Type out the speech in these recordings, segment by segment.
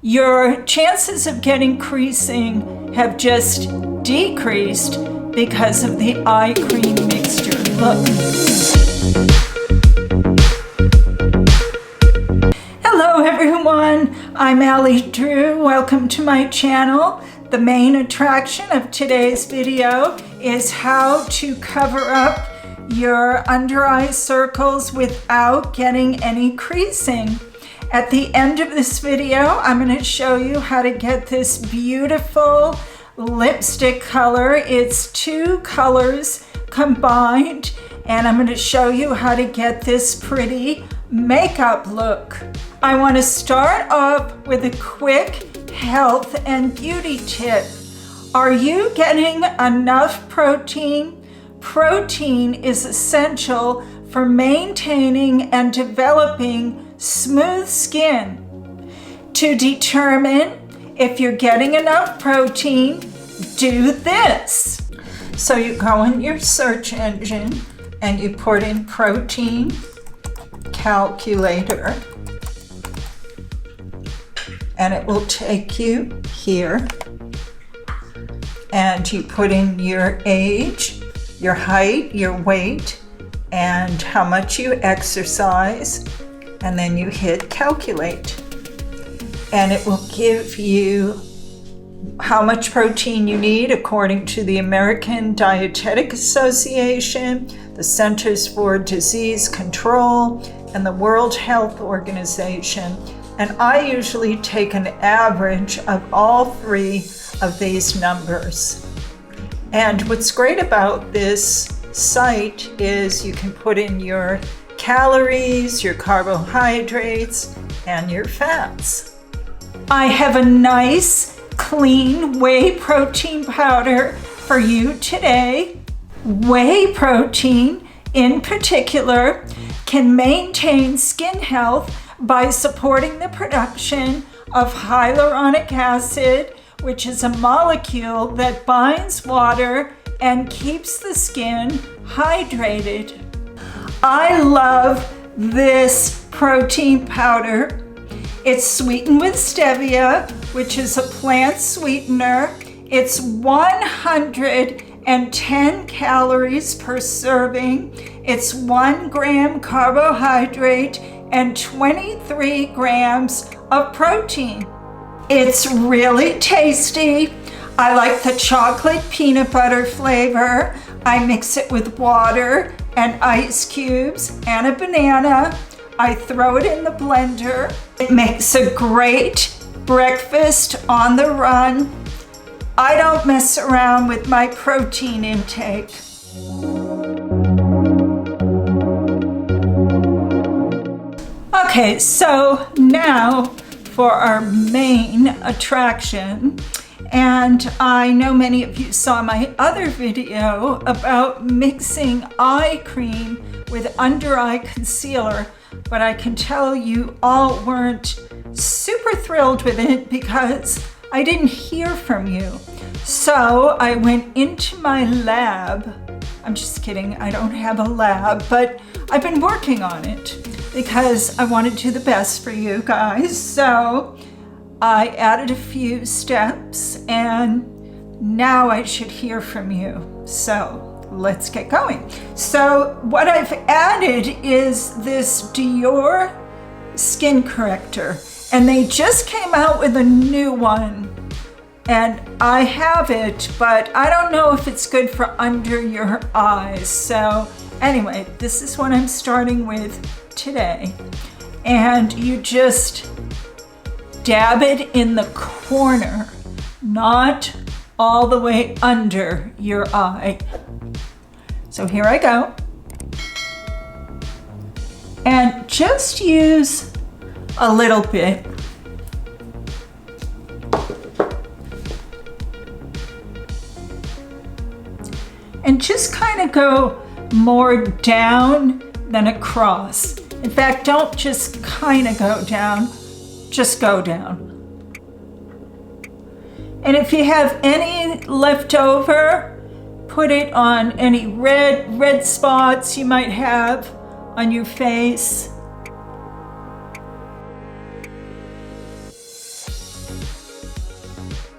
your chances of getting creasing have just decreased because of the eye cream mixture. Look. Hello everyone, I'm Alli Drew. Welcome to my channel. The main attraction of today's video is how to cover up your under eye circles without getting any creasing. At the end of this video, I'm going to show you how to get this beautiful lipstick color. It's two colors combined, and I'm going to show you how to get this pretty makeup look. I want to start off with a quick health and beauty tip. Are you getting enough protein? Protein is essential for maintaining and developing smooth skin. To determine if you're getting enough protein, do this. So you go in your search engine and you put in protein calculator, and it will take you here, and you put in your age, your height, your weight, and how much you exercise, and then you hit calculate, and it will give you how much protein you need according to the American Dietetic Association, the Centers for Disease Control, and the World Health Organization. And I usually take an average of all three of these numbers. And what's great about this site is you can put in your calories, your carbohydrates, and your fats. I have a nice, clean whey protein powder for you today. Whey protein, in particular, can maintain skin health by supporting the production of hyaluronic acid, which is a molecule that binds water and keeps the skin hydrated. I love this protein powder. It's sweetened with stevia, which is a plant sweetener. It's 110 calories per serving. It's 1 gram carbohydrate and 23 grams of protein. It's really tasty. I like the chocolate peanut butter flavor. I mix it with water and ice cubes and a banana. I throw it in the blender. It makes a great breakfast on the run. I don't mess around with my protein intake. Okay, so now for our main attraction. And I know many of you saw my other video about mixing eye cream with under eye concealer, but I can tell you all weren't super thrilled with it because I didn't hear from you. So I went into my lab. I'm just kidding, I don't have a lab, but I've been working on it because I want to do the best for you guys. So I added a few steps and now I should hear from you. So let's get going. So what I've added is this Dior skin corrector, and they just came out with a new one, and I have it, but I don't know if it's good for under your eyes. So anyway, this is what I'm starting with today. And you just dab it in the corner, not all the way under your eye. So here I go. And just use a little bit. And just kind of go more down than across. In fact, don't just kind of go down, just go down. And if you have any left over, put it on any red spots you might have on your face.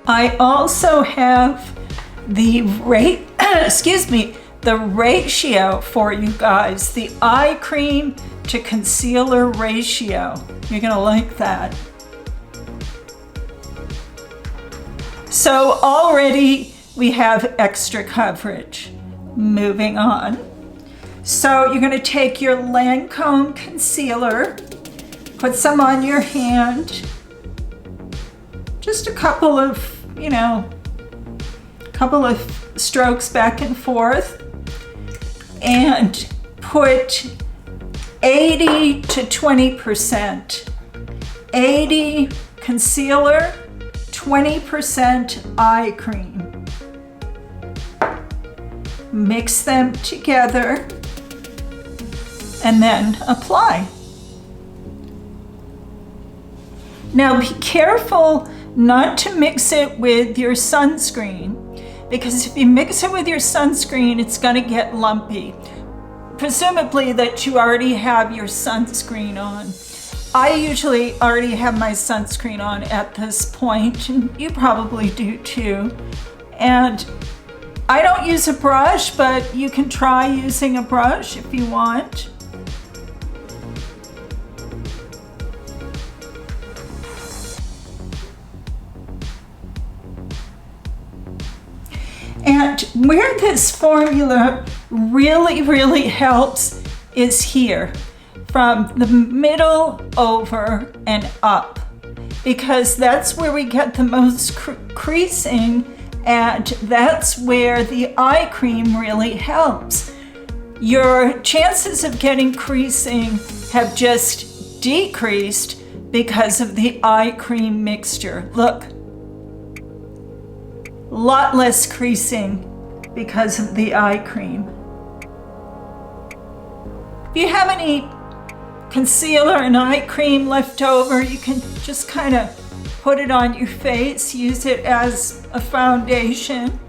I also have the the ratio for you guys, the eye cream to concealer ratio. You're gonna like that. So already we have extra coverage. Moving on. So you're gonna take your Lancome concealer, put some on your hand, just a couple of, strokes back and forth, and put 80 to 20%. 80 concealer, 20% eye cream. Mix them together and then apply. Now be careful not to mix it with your sunscreen, because if you mix it with your sunscreen, it's going to get lumpy. Presumably that you already have your sunscreen on. I usually already have my sunscreen on at this point, and you probably do too. And I don't use a brush, but you can try using a brush if you want. And where this formula really helps is here, from the middle over and up, because that's where we get the most creasing, and that's where the eye cream really helps. Your chances of getting creasing have just decreased because of the eye cream mixture. Look. A lot less creasing because of the eye cream. If you have any concealer and eye cream left over, you can just kind of put it on your face, use it as a foundation.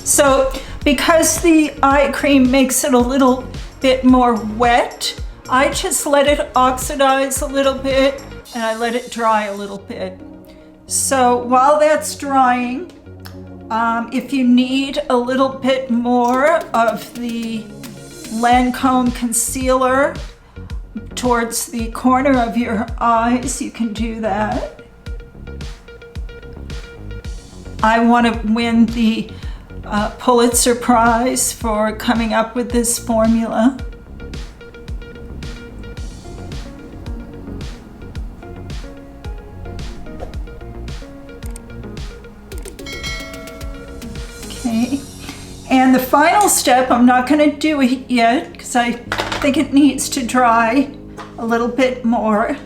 So because the eye cream makes it a little bit more wet, I just let it oxidize a little bit and I let it dry a little bit. So while that's drying, if you need a little bit more of the Lancome concealer towards the corner of your eyes, you can do that. I want to win the Pulitzer Prize for coming up with this formula. Okay, and the final step, I'm not going to do it yet because I think it needs to dry a little bit more,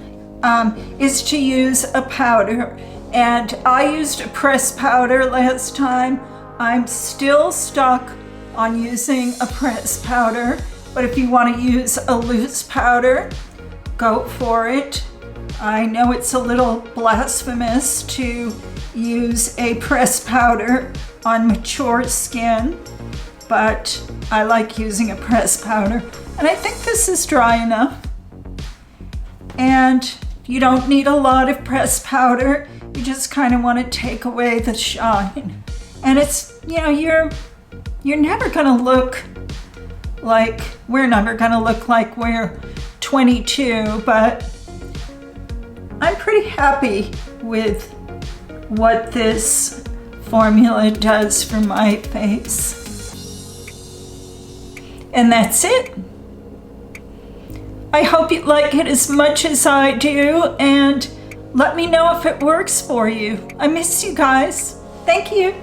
is to use a powder. And I used a pressed powder last time. I'm still stuck on using a pressed powder, but if you want to use a loose powder, go for it. I know it's a little blasphemous to use a pressed powder on mature skin, but I like using a pressed powder. And I think this is dry enough. And you don't need a lot of pressed powder. You just kind of want to take away the shine. And it's, you're never going to look like, we're never going to look like we're 22, but I'm pretty happy with what this formula does for my face. And that's it. I hope you like it as much as I do, and let me know if it works for you. I miss you guys. Thank you.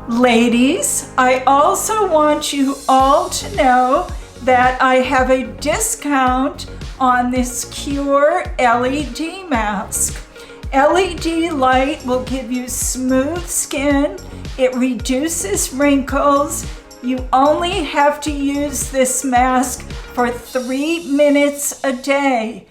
Ladies, I also want you all to know that I have a discount on this Cure LED mask. LED light will give you smooth skin. It reduces wrinkles. You only have to use this mask for 3 minutes a day.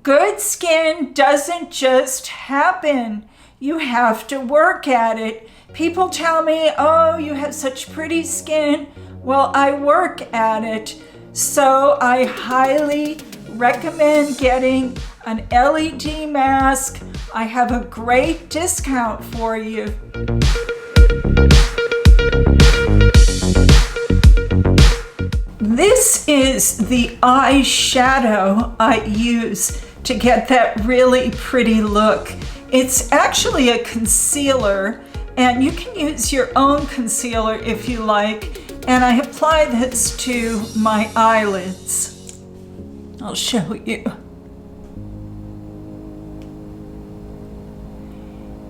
Good skin doesn't just happen. You have to work at it. People tell me, oh, you have such pretty skin. Well, I work at it. So I highly recommend getting an LED mask. I have a great discount for you. This is the eyeshadow I use to get that really pretty look. It's actually a concealer, and you can use your own concealer if you like. And I apply this to my eyelids. I'll show you.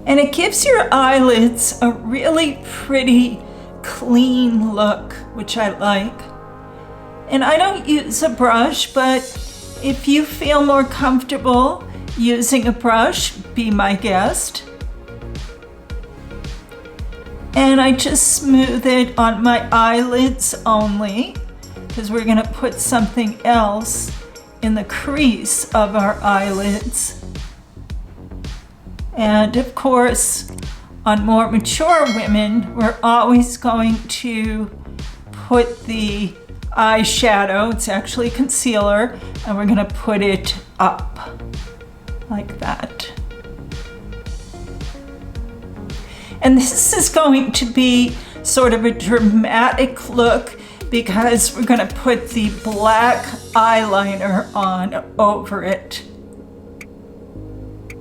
And it gives your eyelids a really pretty, clean look, which I like. And I don't use a brush, but if you feel more comfortable using a brush, be my guest. And I just smooth it on my eyelids only, because we're gonna put something else in the crease of our eyelids. And of course, on more mature women, we're always going to put the eyeshadow, it's actually concealer, and we're gonna put it up like that. And this is going to be sort of a dramatic look because we're gonna put the black eyeliner on over it.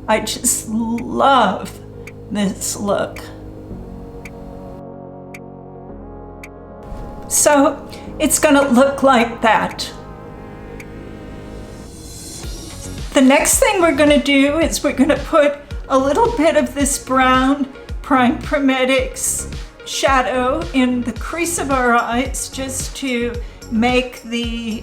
I just love this look. So it's gonna look like that. The next thing we're gonna do is we're gonna put a little bit of this brown Prime Cosmetics shadow in the crease of our eyes just to make the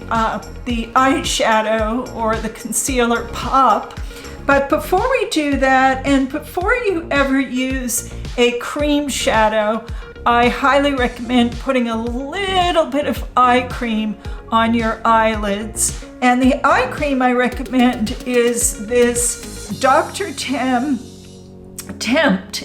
eyeshadow or the concealer pop. But before we do that, and before you ever use a cream shadow, I highly recommend putting a little bit of eye cream on your eyelids. And the eye cream I recommend is this Dr. Tempt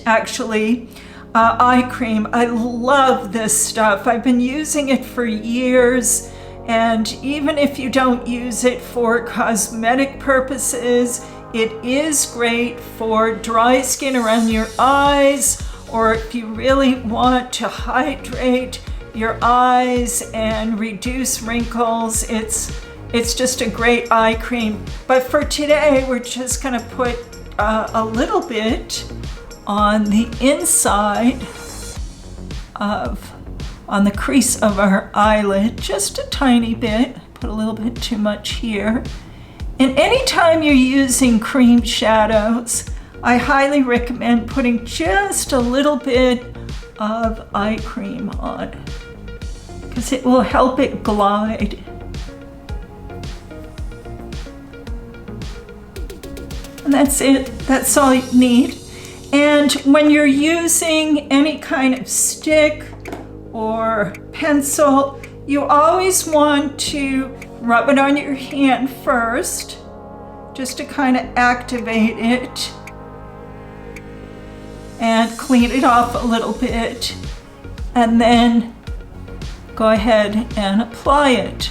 actually, eye cream. I love this stuff. I've been using it for years. And even if you don't use it for cosmetic purposes, it is great for dry skin around your eyes, or if you really want to hydrate your eyes and reduce wrinkles. It's just a great eye cream. But for today, we're just gonna put a little bit on the inside on the crease of our eyelid, just a tiny bit. Put a little bit too much here. And anytime you're using cream shadows, I highly recommend putting just a little bit of eye cream on, because it will help it glide. And that's it, that's all you need. And when you're using any kind of stick or pencil, you always want to rub it on your hand first, just to kind of activate it and clean it off a little bit, and then go ahead and apply it.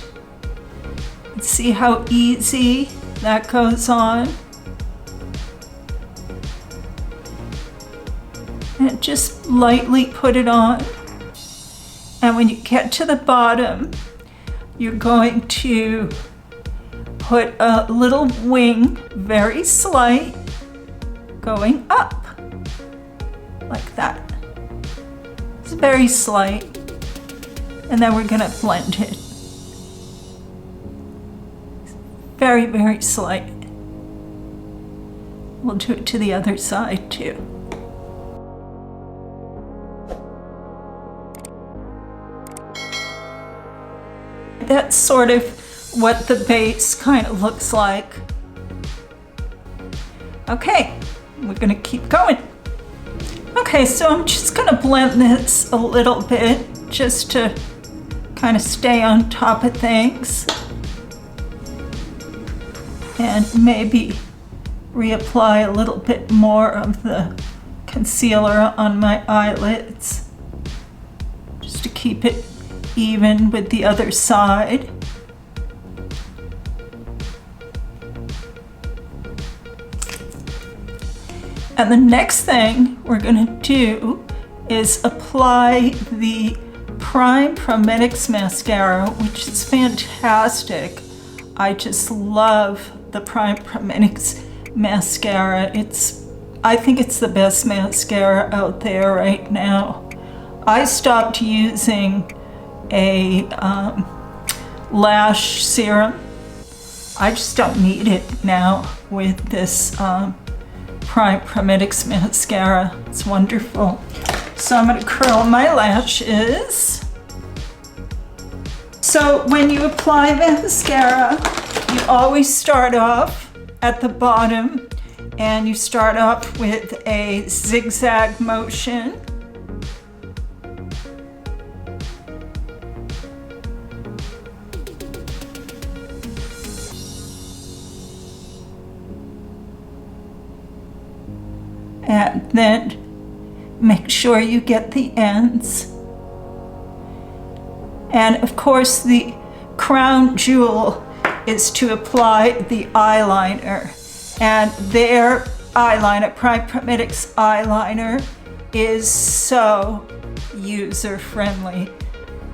See how easy that goes on? And just lightly put it on. And when you get to the bottom, you're going to put a little wing, very slight, going up, like that. It's very slight. And then we're gonna blend it. Very, very slight. We'll do it to the other side too. That's sort of what the base kind of looks like. Okay, we're gonna keep going. Okay, so I'm just gonna blend this a little bit just to kind of stay on top of things. And maybe reapply a little bit more of the concealer on my eyelids, just to keep it even with the other side. And the next thing we're going to do is apply the Prime Prometics mascara, which is fantastic. I just love the Prime Prometics mascara. I think it's the best mascara out there right now. I stopped using a lash serum. I just don't need it now with this Prime Prometics mascara. It's wonderful. So I'm going to curl my lashes. So when you apply mascara, you always start off at the bottom, and you start off with a zigzag motion. And then make sure you get the ends. And of course, the crown jewel is to apply the eyeliner. And their eyeliner, Prime Prometics eyeliner, is so user-friendly.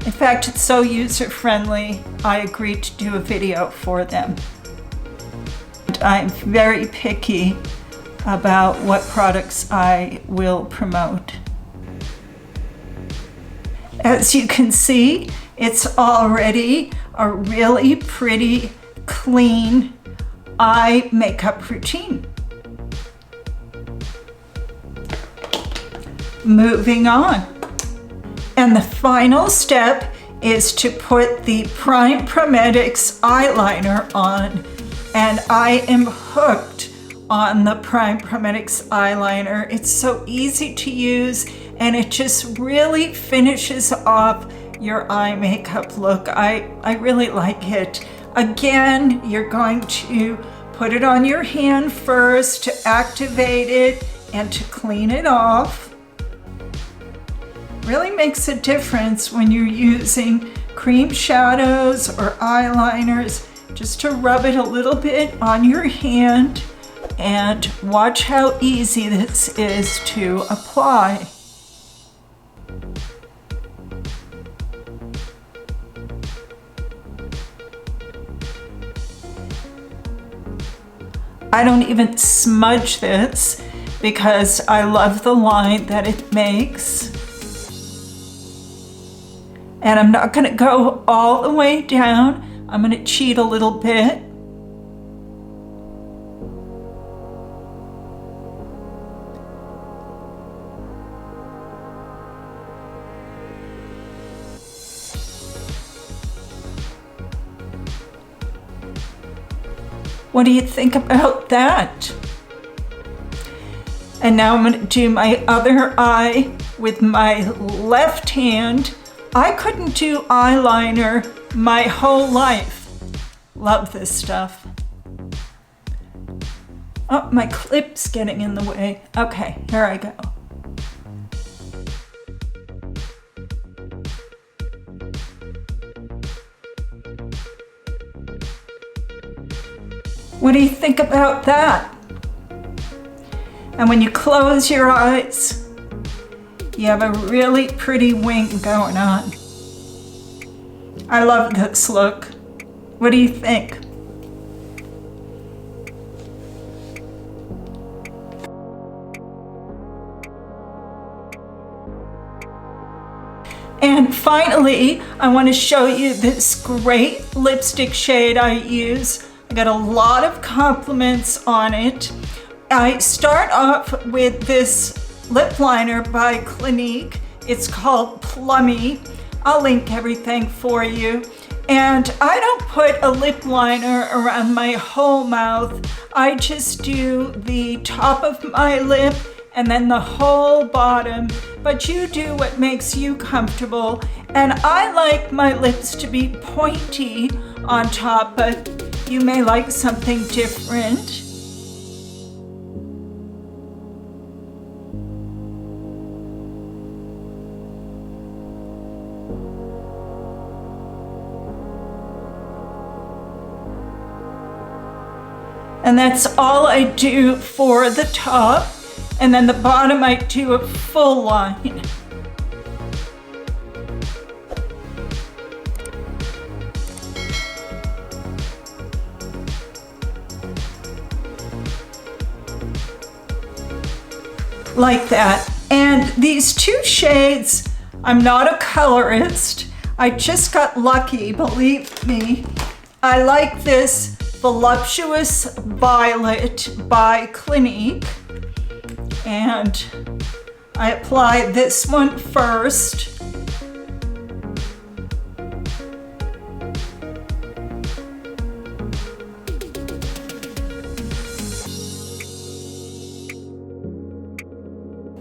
In fact, it's so user-friendly, I agreed to do a video for them. And I'm very picky about what products I will promote. As you can see, it's already a really pretty, clean eye makeup routine. Moving on. And the final step is to put the Prime Prometics eyeliner on. And I am hooked on the Prime Prometics eyeliner. It's so easy to use, and it just really finishes off your eye makeup look. I really like it. Again, you're going to put it on your hand first to activate it and to clean it off. Really makes a difference when you're using cream shadows or eyeliners, just to rub it a little bit on your hand. And watch how easy this is to apply. I don't even smudge this because I love the line that it makes. And I'm not going to go all the way down. I'm going to cheat a little bit. What do you think about that? And now I'm going to do my other eye with my left hand. I couldn't do eyeliner my whole life. Love this stuff. Oh, my clip's getting in the way. Okay, here I go. What do you think about that? And when you close your eyes, you have a really pretty wing going on. I love this look. What do you think? And finally, I want to show you this great lipstick shade I use. I got a lot of compliments on it. I start off with this lip liner by Clinique. It's called Plummy. I'll link everything for you. And I don't put a lip liner around my whole mouth. I just do the top of my lip and then the whole bottom. But you do what makes you comfortable. And I like my lips to be pointy on top, but you may like something different. And that's all I do for the top. And then the bottom I do a full line. Like that. And these two shades, I'm not a colorist. I just got lucky, believe me. I like this Voluptuous Violet by Clinique. And I apply this one first.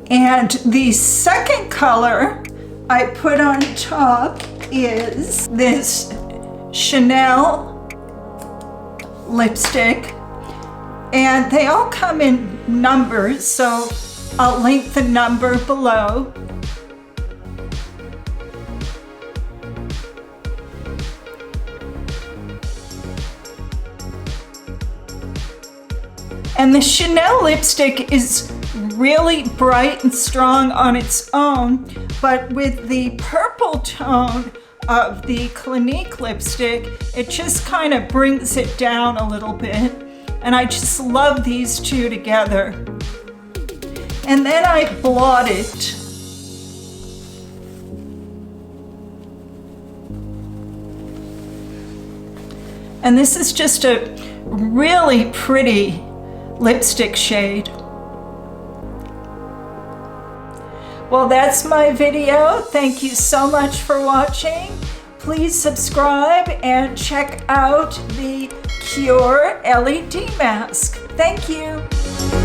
And the second color I put on top is this Chanel lipstick. And they all come in numbers, so I'll link the number below. And the Chanel lipstick is really bright and strong on its own, but with the purple tone of the Clinique lipstick, it just kind of brings it down a little bit. And I just love these two together. And then I blot it. And this is just a really pretty lipstick shade. Well, that's my video. Thank you so much for watching. Please subscribe and check out the Cure LED mask. Thank you.